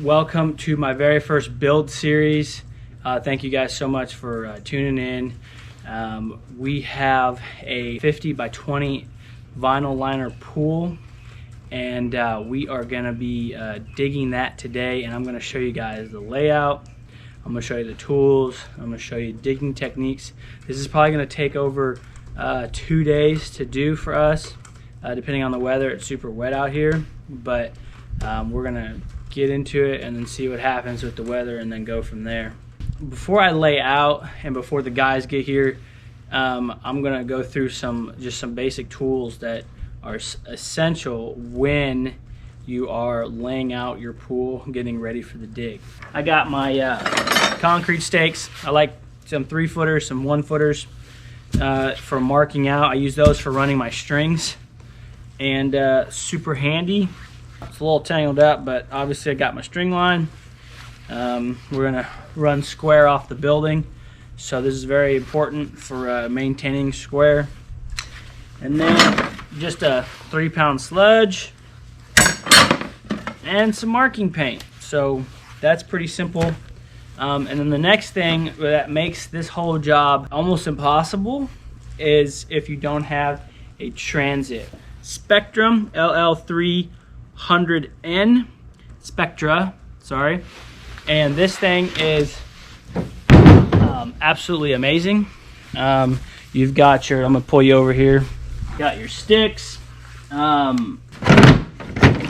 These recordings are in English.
welcome to my very first build series. Thank you guys so much for tuning in. We have a 50 by 20 vinyl liner pool, and we are going to be digging that today, and I'm going to show you guys the layout. I'm going to show you the tools. I'm going to show you digging techniques. This is probably going to take over 2 days to do for us, depending on the weather. It's super wet out here, but we're going to get into it and then see what happens with the weather and then go from there. Before I lay out and before the guys get here, I'm going to go through some basic tools that are essential when you are laying out your pool, getting ready for the dig. I got my concrete stakes. I like some 3-footers, some 1-footers for marking out. I use those for running my strings, and super handy. It's a little tangled up, but obviously I got my string line. We're gonna run square off the building, so this is very important for maintaining square. And then just a 3-pound sludge and some marking paint. So that's pretty simple. And then the next thing that makes this whole job almost impossible is if you don't have a transit. Spectrum LL300N Spectra, sorry. And this thing is absolutely amazing. You've got your, I'm gonna pull you over here. Got your sticks.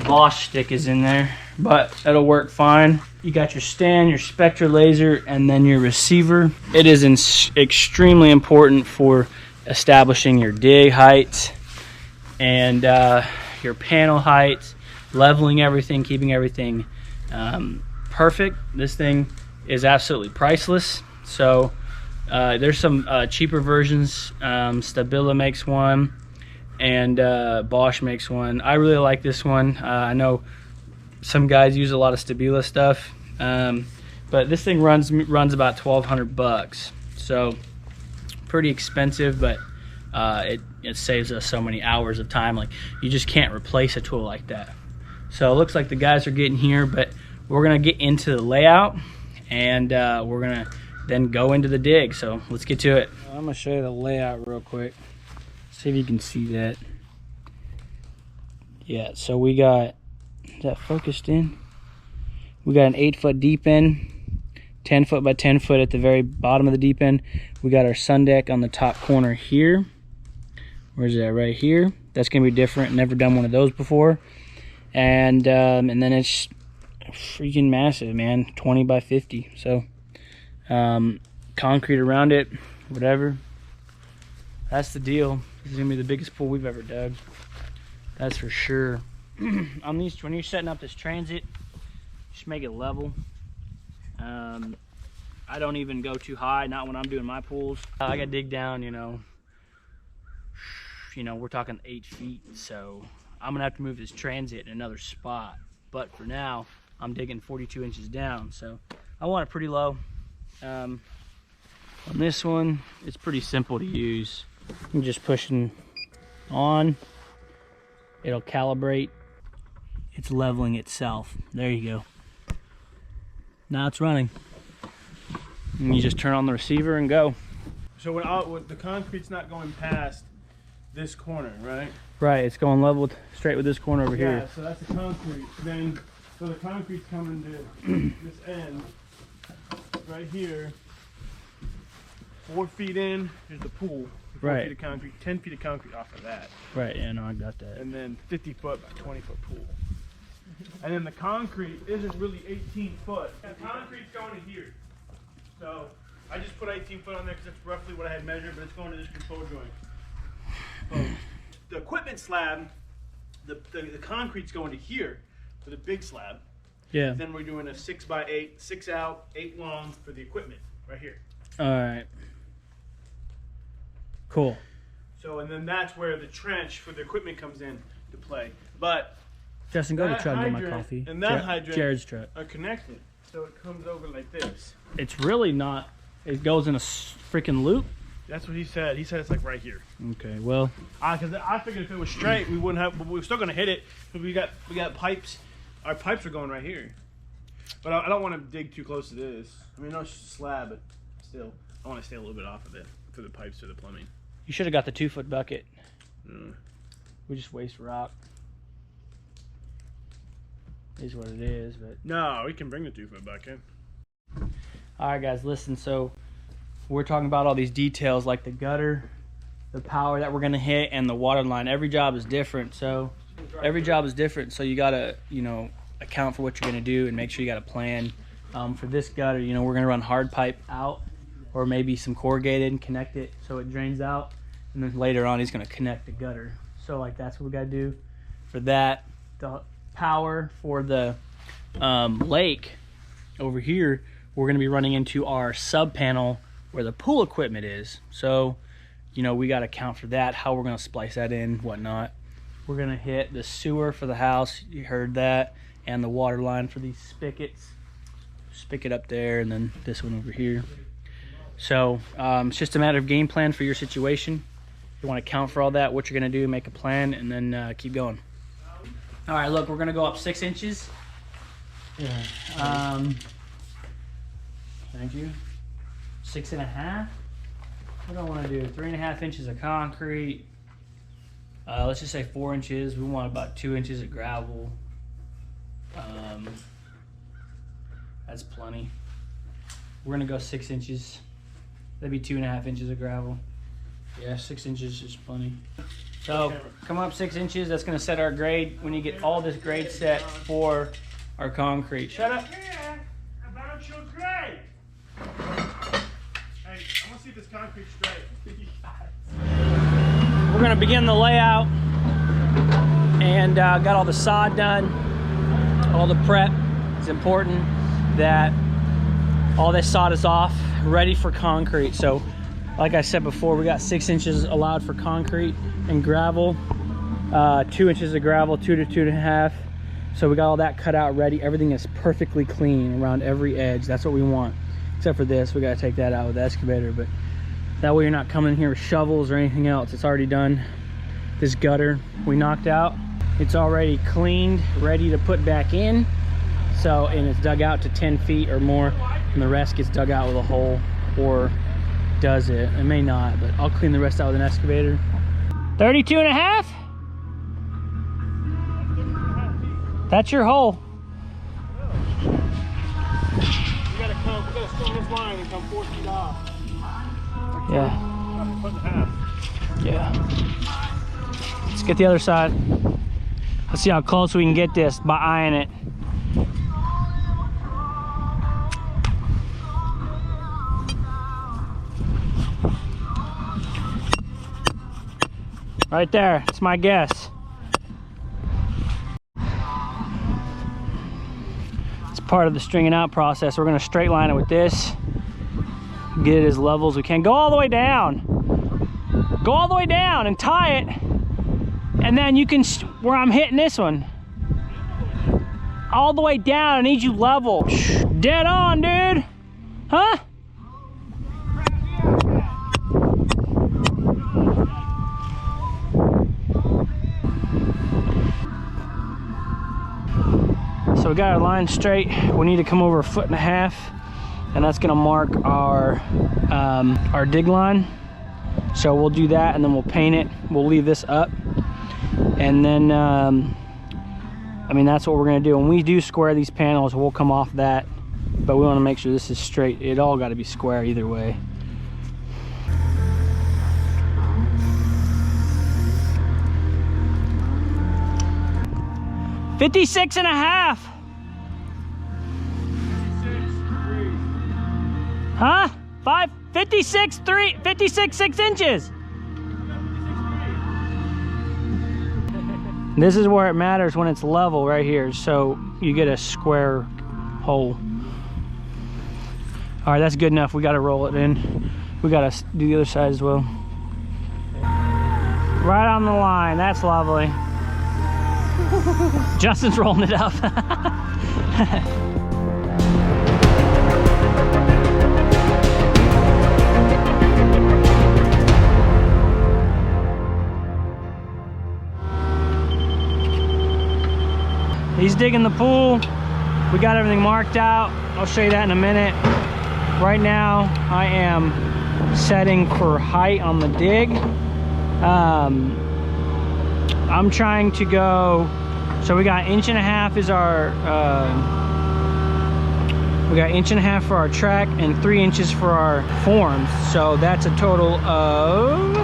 Bosch stick is in there, but that'll work fine. You got your stand, your Spectra laser, and then your receiver. It is extremely important for establishing your dig heights and your panel heights, leveling everything, keeping everything perfect. This thing is absolutely priceless. So there's some cheaper versions. Stabila makes one, and Bosch makes one. I really like this one. I know some guys use a lot of Stabila stuff, but this thing runs about $1,200, so pretty expensive, but it saves us so many hours of time. Like, you just can't replace a tool like that. So it looks like the guys are getting here, but we're gonna get into the layout, and we're gonna then go into the dig. So let's get to it. I'm gonna show you the layout real quick. See if you can see that. Yeah, so we got, is that focused in? We got an 8-foot deep end, 10-foot by 10-foot at the very bottom of the deep end. We got our sun deck on the top corner here. Where's that? Right here. That's gonna be different. Never done one of those before. And then it's freaking massive, man. 20 by 50. So concrete around it, whatever. That's the deal. This is gonna be the biggest pool we've ever dug. That's for sure. On these, when you're setting up this transit, just make it level. I don't even go too high, not when I'm doing my pools. I gotta dig down, you know, we're talking 8 feet, so I'm gonna have to move this transit in another spot. But for now, I'm digging 42 inches down, so I want it pretty low. On this one, it's pretty simple to use. I'm just pushing on. It'll calibrate. It's leveling itself. There you go. Now it's running. And you just turn on the receiver and go. So when the concrete's not going past this corner, right? Right, it's going level straight with this corner over here. Yeah, so that's the concrete. Then, so the concrete's coming to this end, right here. 4 feet in, here's the pool. 4 feet of concrete, 10 feet of concrete off of that. Right, yeah, no, I got that. And then 50-foot by 20-foot pool. And then the concrete isn't really 18 foot. The concrete's going to here. So I just put 18 foot on there because that's roughly what I had measured, but it's going to this control joint. The equipment slab, the concrete's going to here for the big slab. Yeah. Then we're doing a 6 by 8, 6 out, 8 long for the equipment right here. All right. Cool. So, and then that's where the trench for the equipment comes in to play. But Justin, go to the truck and get my coffee. And that hydrant Jared's truck are connected, so it comes over like this. It's really not. It goes in a freaking loop. That's what he said. He said it's like right here. Okay, well, because I figured if it was straight, we wouldn't have. But we're still gonna hit it. But we got pipes. Our pipes are going right here. But I don't want to dig too close to this. I mean, no, it's just a slab, but still, I want to stay a little bit off of it for the pipes for the plumbing. You should have got the 2-foot bucket. Mm. We just waste rock. Is what it is, but No, we can bring the 2-foot bucket. all right, guys, listen. So we're talking about all these details, like the gutter, the power that we're gonna hit, and the water line. Every job is different, so you gotta, you know, account for what you're gonna do and make sure you got a plan. For this gutter, you know, we're gonna run hard pipe out, or maybe some corrugated and connect it so it drains out, and then later on he's gonna connect the gutter. So like that's what we gotta do for that. The power for the lake over here, we're going to be running into our sub panel where the pool equipment is. So, you know, we got to account for that, how we're going to splice that in, whatnot. We're going to hit the sewer for the house, you heard that, and the water line for these spigots. Spigot up there, and then this one over here. So it's just a matter of game plan for your situation. You want to account for all that, what you're going to do, make a plan, and then keep going. All right, look, we're gonna go up 6 inches. Yeah. Thank you. 6.5. What do I want to do? 3.5 inches of concrete. Let's just say 4 inches. We want about 2 inches of gravel. That's plenty. We're gonna go 6 inches. That'd be 2.5 inches of gravel. Yeah, 6 inches is plenty. So come up 6 inches. That's going to set our grade. When you get all this grade set for our concrete. Shut up. Yeah, about your grade. Hey, I want to see if this concrete's straight. We're going to begin the layout, and got all the sod done, all the prep. It's important that all this sod is off, ready for concrete. So like I said before, we got 6 inches allowed for concrete and gravel, 2 inches of gravel, 2 to 2.5. So we got all that cut out ready. Everything is perfectly clean around every edge. That's what we want. Except for this, we gotta take that out with the excavator, but that way you're not coming in here with shovels or anything else. It's already done. This gutter we knocked out, it's already cleaned, ready to put back in. So, and it's dug out to 10 feet or more, and the rest gets dug out with a hole, or does it may not, but I'll clean the rest out with an excavator. 32.5. That's your hole. You gotta start this line and come 4 feet off. Yeah. Foot and a half. Yeah. Let's get the other side. Let's see how close we can get this by eyeing it. Right there, it's my guess. It's part of the stringing out process. We're gonna straight line it with this, get it as level as we can. Go all the way down. Go all the way down and tie it. And then you can, where I'm hitting this one, all the way down. I need you level. Dead on, dude. Huh? So we got our line straight. We need to come over 1.5 feet, and that's gonna mark our dig line. So we'll do that, and then we'll paint it. We'll leave this up, and then I mean, that's what we're gonna do. When we do square these panels, we'll come off that, but we want to make sure this is straight. It all got to be square either way. $56.5. Huh? 56 6 inches. This is where it matters, when it's level right here, so you get a square hole. All right, that's good enough. We got to roll it in. We got to do the other side as well. Right on the line. That's lovely. Justin's rolling it up. He's digging the pool. We got everything marked out. I'll show you that in a minute. Right now, I am setting for height on the dig. I'm trying to go, so we got 1.5 inches is our, we got 1.5 inches for our track and 3 inches for our forms. So that's a total of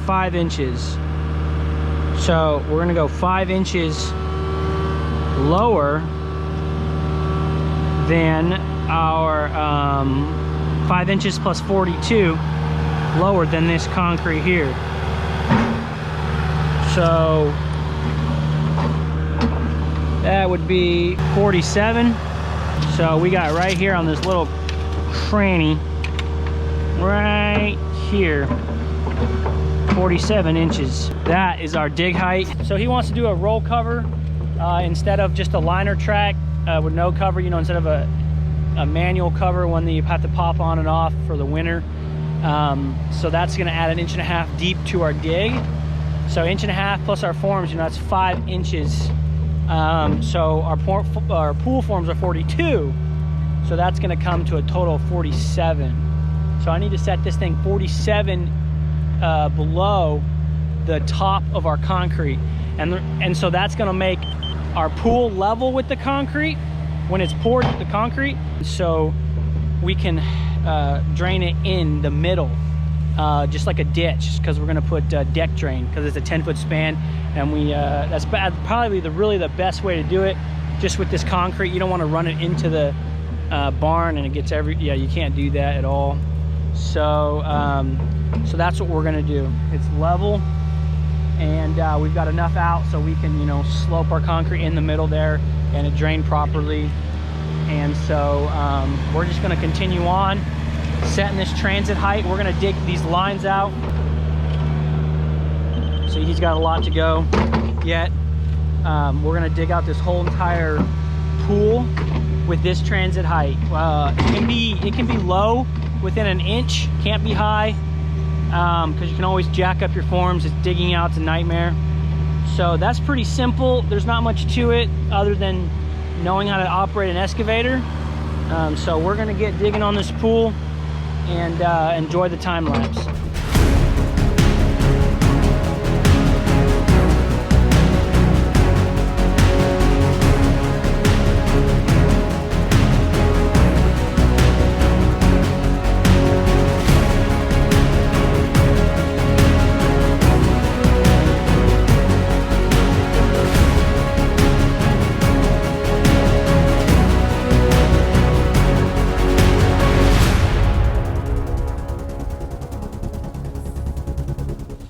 5 inches. So we're gonna go 5 inches lower than our 5 inches plus 42 lower than this concrete here. So that would be 47. So we got right here on this little cranny right here, 47 inches. That is our dig height. So he wants to do a roll cover instead of just a liner track with no cover, you know, instead of a manual cover, one that you have to pop on and off for the winter. So that's gonna add 1.5 inches deep to our dig. So 1.5 inches plus our forms, you know, that's 5 inches. So our pool forms are 42. So that's gonna come to a total of 47. So I need to set this thing 47 below the top of our concrete. And so that's gonna make our pool level with the concrete when it's poured the concrete, so we can drain it in the middle, just like a ditch, because we're gonna put deck drain, because it's a 10-foot span, and we that's probably really the best way to do it. Just with this concrete, you don't want to run it into the barn and it gets you can't do that at all. So so that's what we're gonna do. It's level, and we've got enough out so we can, you know, slope our concrete in the middle there and it drained properly. And so we're just going to continue on setting this transit height. We're going to dig these lines out. So he's got a lot to go yet. We're going to dig out this whole entire pool with this transit height. It can be low within 1 inch, can't be high, because you can always jack up your forms. It's digging out's a nightmare. So that's pretty simple. There's not much to it other than knowing how to operate an excavator. So we're gonna get digging on this pool and enjoy the time lapse.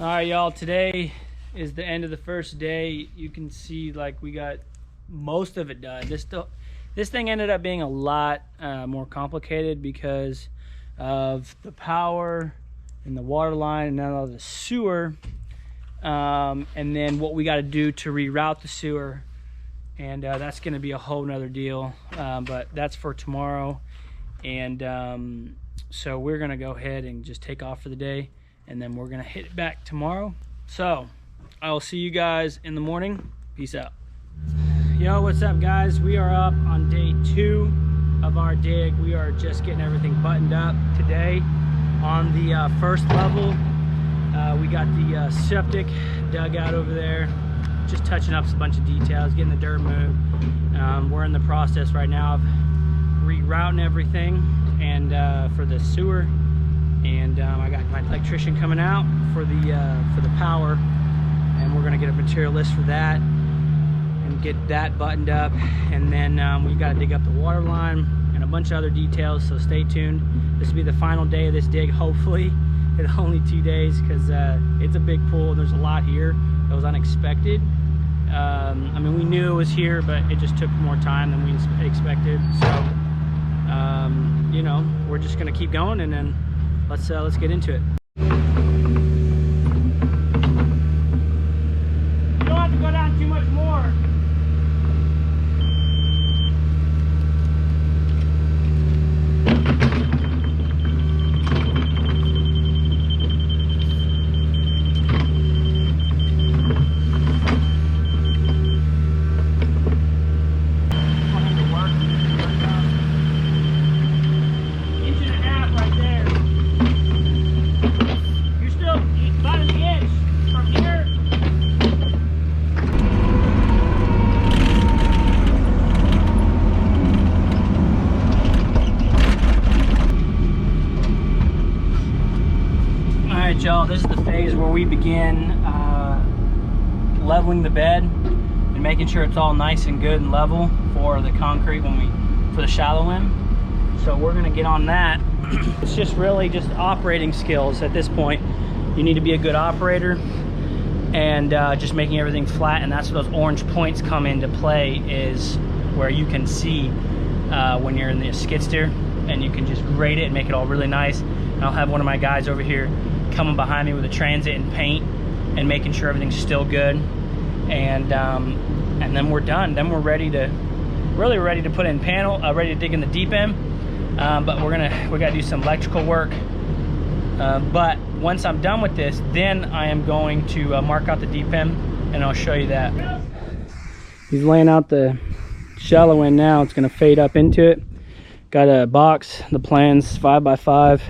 All right, y'all, today is the end of the first day. You can see, like, we got most of it done. This thing ended up being a lot more complicated because of the power and the water line and now the sewer, and then what we got to do to reroute the sewer, and that's going to be a whole nother deal, but that's for tomorrow. And so we're going to go ahead and just take off for the day, and then we're gonna hit it back tomorrow. So I will see you guys in the morning. Peace out. Yo, what's up, guys? We are up on day 2 of our dig. We are just getting everything buttoned up today. On the first level, we got the septic dug out over there, just touching up a bunch of details, getting the dirt moved. We're in the process right now of rerouting everything and for the sewer. And I got my electrician coming out for the power, and we're gonna get a material list for that and get that buttoned up. And then we got to dig up the water line and a bunch of other details, so stay tuned. This will be the final day of this dig, hopefully. It's only 2 days because it's a big pool and there's a lot here that was unexpected. I mean, we knew it was here, but it just took more time than we expected. So you know, we're just gonna keep going, and then let's get into it. You don't have to go down too much more. nutshell, this is the phase where we begin leveling the bed and making sure it's all nice and good and level for the concrete for the shallow end. So we're gonna get on that. It's just really just operating skills at this point. You need to be a good operator and just making everything flat, and that's where those orange points come into play, is where you can see when you're in the skid steer, and you can just grade it and make it all really nice. And I'll have one of my guys over here coming behind me with a transit and paint and making sure everything's still good. And then we're done. Then we're ready to put in panel, ready to dig in the deep end. But we gotta do some electrical work. But once I'm done with this, then I am going to mark out the deep end, and I'll show you that. He's laying out the shallow end now. It's gonna fade up into it. Got a box, the plan's 5 by 5,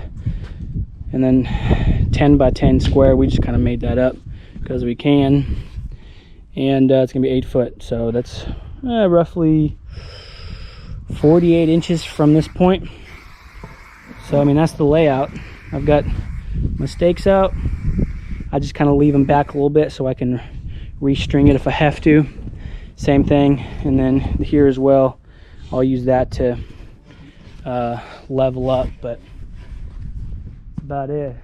and then 10 by 10 square. We just kind of made that up because we can. And it's gonna be 8 foot, so that's roughly 48 inches from this point. So I mean, that's the layout. I've got my stakes out. I just kind of leave them back a little bit so I can restring it if I have to. Same thing, and then here as well, I'll use that to level up, but that's about it.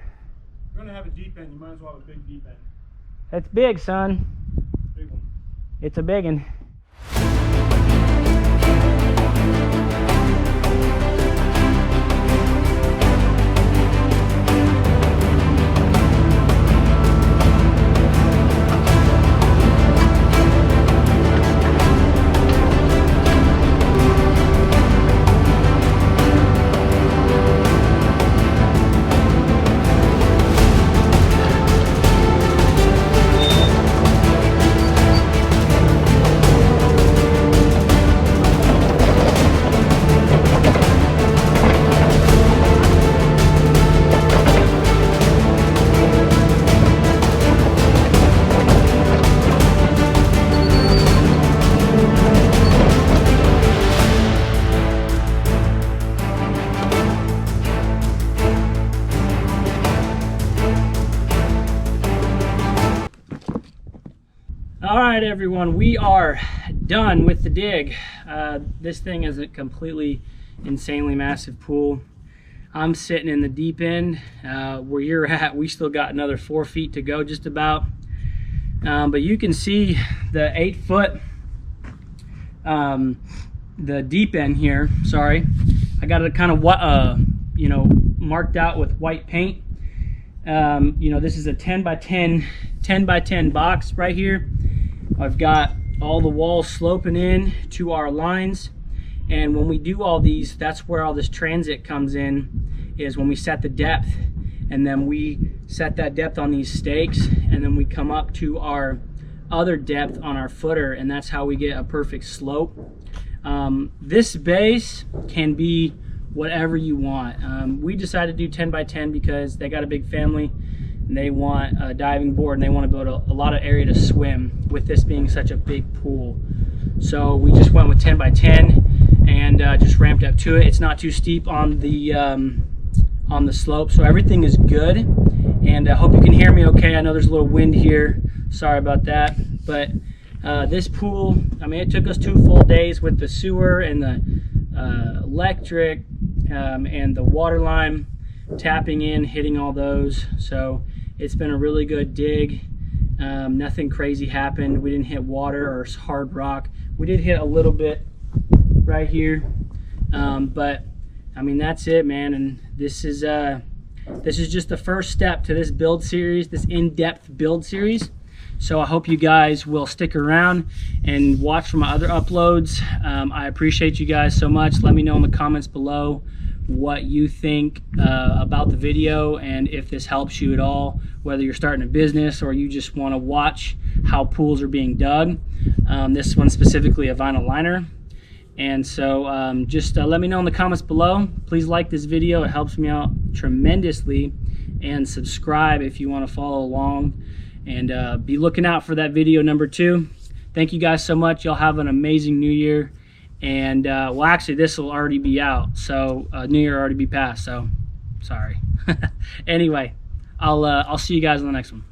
You're gonna have a deep end, you might as well have a big deep end. That's big, son. Big one. It's a big one. All right, everyone, we are done with the dig. This thing is a completely insanely massive pool. I'm sitting in the deep end. Where you're at, we still got another 4 feet to go, just about. But you can see the 8 foot, the deep end here. Sorry, I got it kind of you know, marked out with white paint. You know, this is a 10 by 10 box right here. I've got all the walls sloping in to our lines, and when we do all these, that's where all this transit comes in, is when we set the depth, and then we set that depth on these stakes, and then we come up to our other depth on our footer, and that's how we get a perfect slope. This base can be whatever you want. We decided to do 10 by 10 because they got a big family and they want a diving board and they want to build a lot of area to swim with this being such a big pool. So we just went with 10 by 10 and just ramped up to it. It's not too steep on the slope, so everything is good. And I hope you can hear me okay. I know there's a little wind here. Sorry about that. But this pool, I mean, it took us 2 full days with the sewer and the electric and the water line tapping in, hitting all those. So it's been a really good dig. Nothing crazy happened. We didn't hit water or hard rock. We did hit a little bit right here, but I mean, that's it, man. And this is just the first step to this build series, this in-depth build series. So I hope you guys will stick around and watch for my other uploads. I appreciate you guys so much. Let me know in the comments below what you think about the video, and if this helps you at all, whether you're starting a business or you just want to watch how pools are being dug. This one's specifically a vinyl liner. And so just let me know in the comments below. Please like this video, it helps me out tremendously, and subscribe if you want to follow along, and be looking out for that video number 2. Thank you guys so much. Y'all have an amazing new year. And well, actually this will already be out, so New Year already be passed, so sorry. Anyway, I'll see you guys in the next one.